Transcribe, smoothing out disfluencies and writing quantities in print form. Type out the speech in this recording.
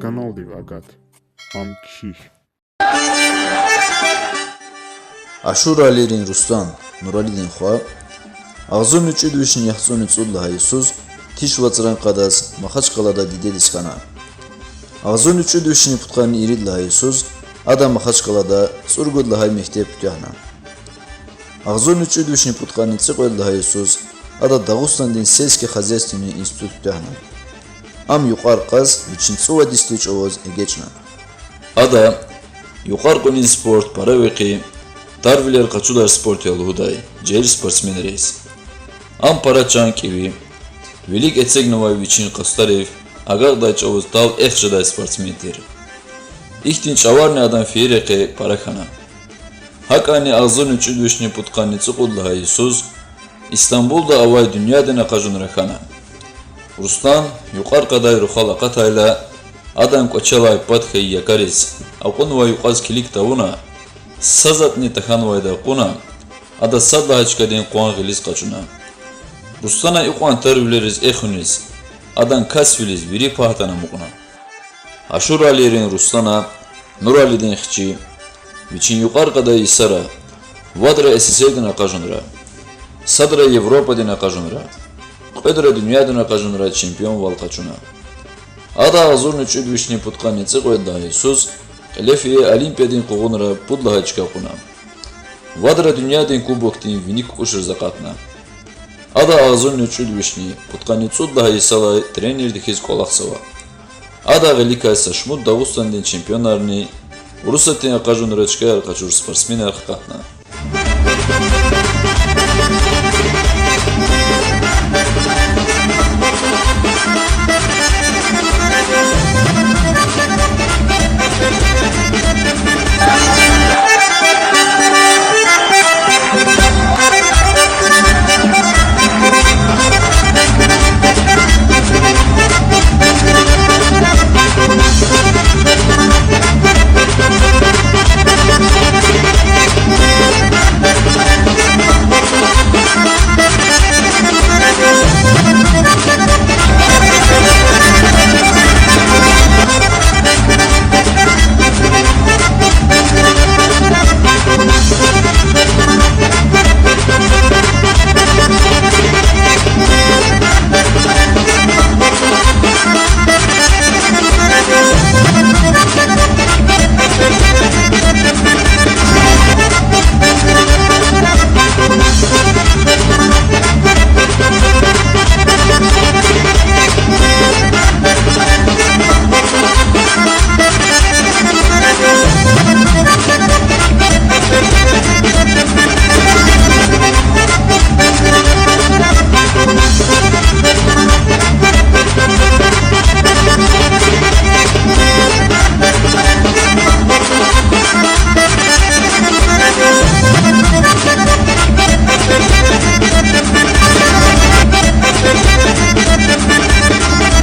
канал дивагат. Амчи. Ашуралерин Рустам, Нуралидин Хуа, Ağzın üçü düşün yaxzun üçüdlə hayısuz, tiş vacıran qadaz, Maxaçqalada dideliz kana. Ağzın üçü düşün putqanı iridlə hayısuz, Ada Maxaçqalada surgudlə hay mektep pütühna. Ağzın üçü düşün putqanı çıqvedlə hayısuz, Ada Dağustan din Selski Xazestini institut pütühna. Am yuqar qaz, üçün çuva distiç ovoz egeçna. Ada, yuqar qonin sport, para veqi, Darviler kaçular sport yolu huday, ceri sportsmen reis. Am Paraçan kivi, Velik Etsegnovay Vichin Kostarev, Agagday Çavuz Dal Ekşaday sportsmentir. İhtin çavarne adam fiyereke parakhana. Hakani ağzın üçü düşni putkani çıkudla hayısuz, İstanbul'da avay dünyada nakajun rakhana. Ruslan yuqar qaday ruxala qatayla, Adan koçalay patxay yakariz, Aqunva yuqaz kilik tavuna, Sazatni taxanvayda quna, Ada sadla haçkadin quan gilis qaçuna. Rustana iqwan tarvleriz exuniz, Adan kasviliz viri pahtana muquna. Aşuralerin Rustana, Nuralidin xçi, Vichin yuqar qaday isara, Vadra SSR din aqajunra, Sadra Evropa din aqajunra, Qedra dünya din aqajunra çempion val qaçuna. Ada azurn üçü düşni putkani çıqvedda Yesus, Lefiye Olimpiyadin qoğunra pudlaha çıqaquna. Vadra dünyadin kuboktin vinik ushir zaqatna. Ada ağzın üçü düşni putkani tsudlaha yisala trenerdikiz kolaqsava. Ada velikay saşmud Dağustan'din çempionarni Rusatin aqajunra çıqayar qaçur sportsmen arqatna.